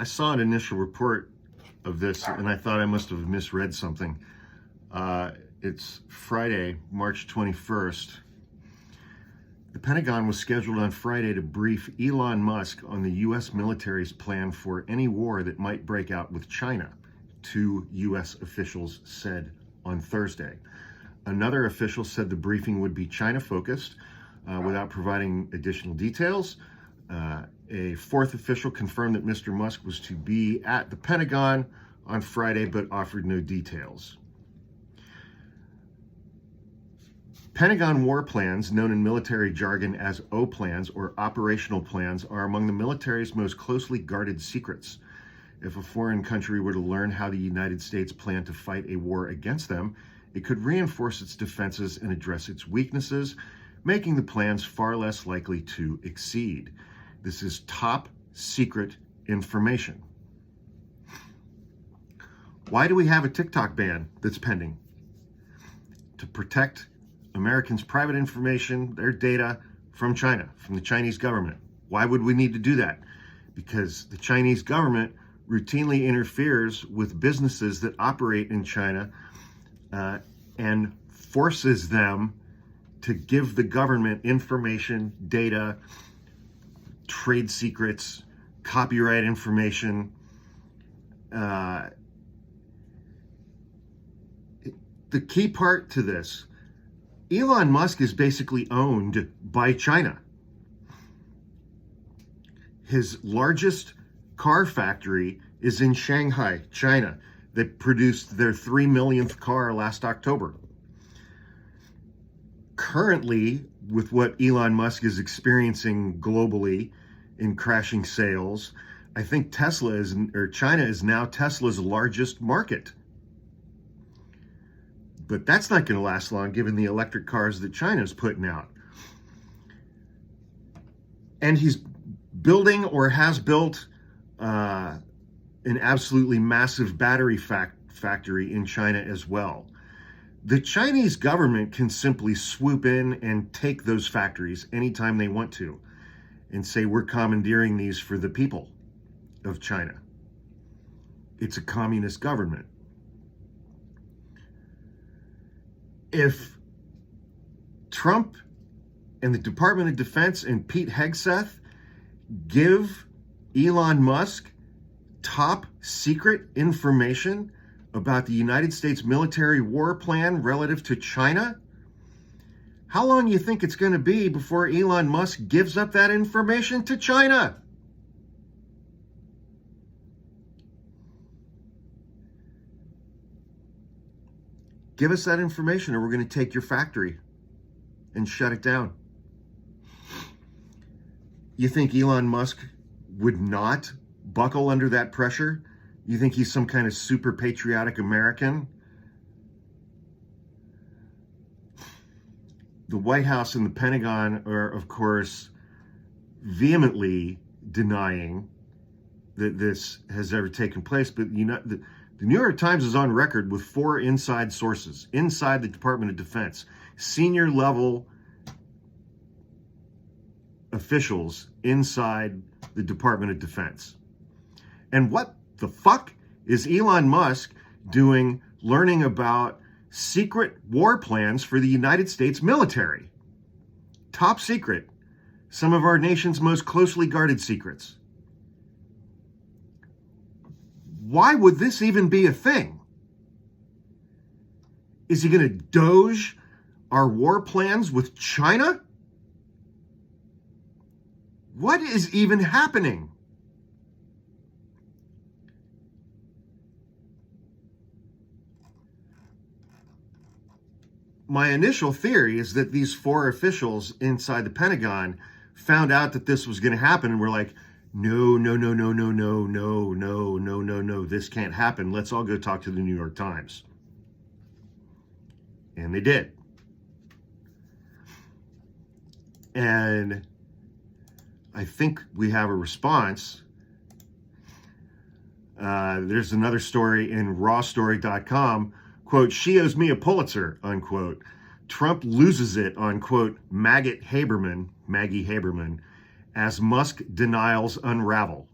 I saw an initial report of this and I thought I must have misread something. It's Friday, March 21st. The Pentagon was scheduled on Friday to brief Elon Musk on the U.S. military's plan for any war that might break out with China, two U.S. officials said on Thursday. Another official said the briefing would be China-focused without providing additional details. A fourth official confirmed that Mr. Musk was to be at the Pentagon on Friday, but offered no details. Pentagon war plans, known in military jargon as O plans or operational plans, are among the military's most closely guarded secrets. If a foreign country were to learn how the United States planned to fight a war against them, it could reinforce its defenses and address its weaknesses, making the plans far less likely to exceed. This is top secret information. Why do we have a TikTok ban that's pending? To protect Americans' private information, their data from China, from the Chinese government. Why would we need to do that? Because the Chinese government routinely interferes with businesses that operate in China and forces them to give the government information, data, trade secrets, copyright information. The key part to this, Elon Musk is basically owned by China. His largest car factory is in Shanghai, China, that produced their 3 millionth car last October. Currently, with what Elon Musk is experiencing globally in crashing sales, I think China is now Tesla's largest market. But that's not going to last long given the electric cars that China's putting out. And he's building or has built an absolutely massive battery factory in China as well. The Chinese government can simply swoop in and take those factories anytime they want to and say, we're commandeering these for the people of China. It's a communist government. If Trump and the Department of Defense and Pete Hegseth give Elon Musk top secret information about the United States military war plan relative to China, how long do you think it's going to be before Elon Musk gives up that information to China? Give us that information or we're going to take your factory and shut it down. You think Elon Musk would not buckle under that pressure? You think he's some kind of super patriotic American? The White House and the Pentagon are, of course, vehemently denying that this has ever taken place. But the New York Times is on record with 4 inside sources inside the Department of Defense, senior level officials inside the Department of Defense. And what the fuck is Elon Musk doing learning about secret war plans for the United States military? Top secret. Some of our nation's most closely guarded secrets. Why would this even be a thing? Is he going to doge our war plans with China? What is even happening? My initial theory is that these 4 officials inside the Pentagon found out that this was going to happen and were like, no, this can't happen. Let's all go talk to the New York Times. And they did. And I think we have a response. There's another story in rawstory.com, quote, she owes me a Pulitzer, unquote. Trump loses it on, quote, Maggie Haberman, as Musk denials unravel.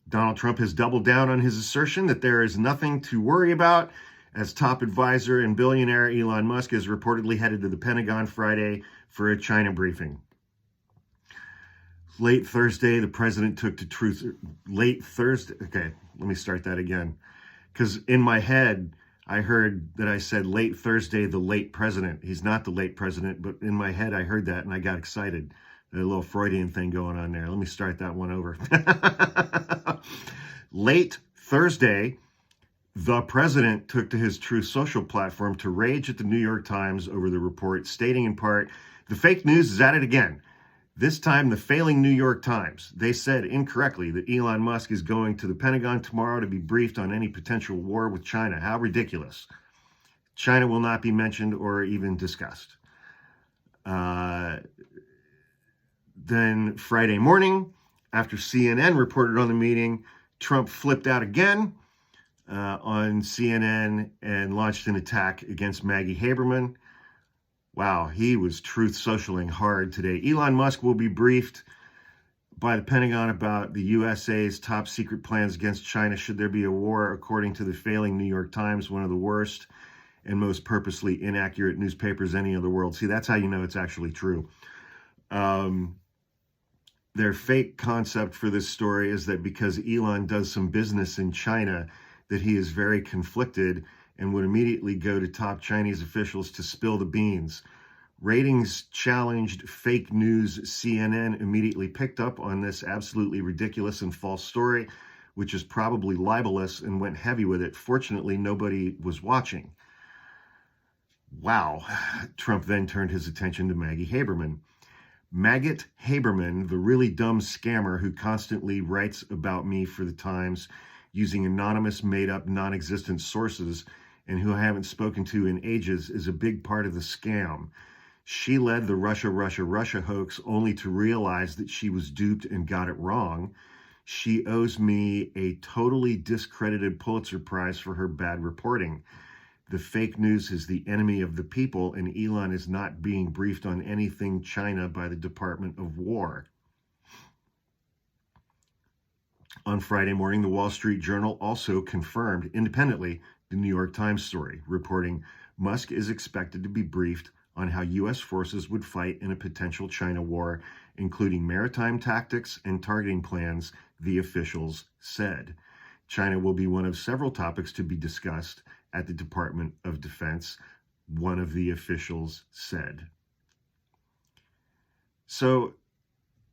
Donald Trump has doubled down on his assertion that there is nothing to worry about, as top advisor and billionaire Elon Musk is reportedly headed to the Pentagon Friday for a China briefing. Late Thursday, the president took to truth. Late Thursday. Okay, let me start that again. Because in my head, I heard that I said late Thursday, the late president. He's not the late president, but in my head, I heard that and I got excited. A little Freudian thing going on there. Let me start that one over. Late Thursday, the president took to his Truth Social platform to rage at the New York Times over the report, stating in part, "The fake news is at it again. This time, the failing New York Times. They said incorrectly that Elon Musk is going to the Pentagon tomorrow to be briefed on any potential war with China. How ridiculous. China will not be mentioned or even discussed." Then Friday morning, after CNN reported on the meeting, Trump flipped out again on CNN and launched an attack against Maggie Haberman. Wow, he was truth socialing hard today. Elon Musk will be briefed by the Pentagon about the USA's top secret plans against China should there be a war, according to the failing New York Times, one of the worst and most purposely inaccurate newspapers any in the world. See, that's how you know it's actually true. Their fake concept for this story is that because Elon does some business in China, that he is very conflicted and would immediately go to top Chinese officials to spill the beans. Ratings challenged fake news CNN immediately picked up on this absolutely ridiculous and false story, which is probably libelous, and went heavy with it. Fortunately, nobody was watching. Wow. Trump then turned his attention to Maggie Haberman. Maggot Haberman, the really dumb scammer who constantly writes about me for the Times using anonymous, made-up, non-existent sources, and who I haven't spoken to in ages, is a big part of the scam. She led the Russia hoax only to realize that she was duped and got it wrong. She owes me a totally discredited Pulitzer Prize for her bad reporting. The fake news is the enemy of the people, and Elon is not being briefed on anything China by the Department of War. On Friday morning, the Wall Street Journal also confirmed independently the New York Times story, reporting Musk is expected to be briefed on how U.S. forces would fight in a potential China war, including maritime tactics and targeting plans, the officials said. China will be one of several topics to be discussed at the Department of Defense, one of the officials said. So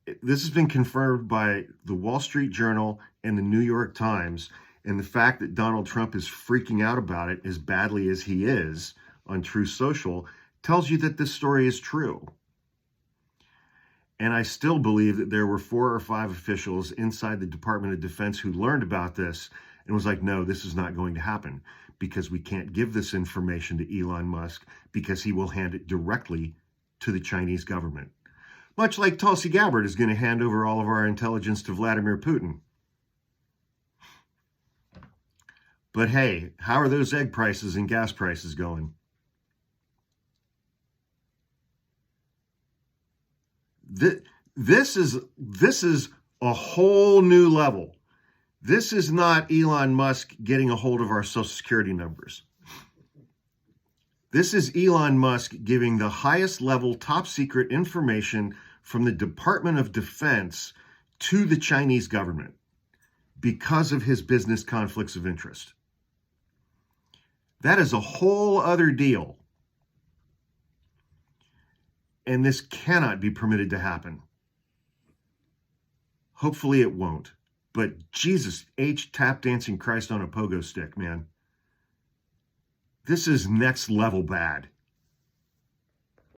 this has been confirmed by the Wall Street Journal and the New York Times, and the fact that Donald Trump is freaking out about it as badly as he is on Truth Social tells you that this story is true. And I still believe that there were 4 or 5 officials inside the Department of Defense who learned about this and was like, no, this is not going to happen, because we can't give this information to Elon Musk because he will hand it directly to the Chinese government. Much like Tulsi Gabbard is going to hand over all of our intelligence to Vladimir Putin. But hey, how are those egg prices and gas prices going? This is a whole new level. This is not Elon Musk getting a hold of our Social Security numbers. This is Elon Musk giving the highest level top secret information from the Department of Defense to the Chinese government because of his business conflicts of interest. That is a whole other deal. And this cannot be permitted to happen. Hopefully it won't. But Jesus H. tap dancing Christ on a pogo stick, man. This is next level bad.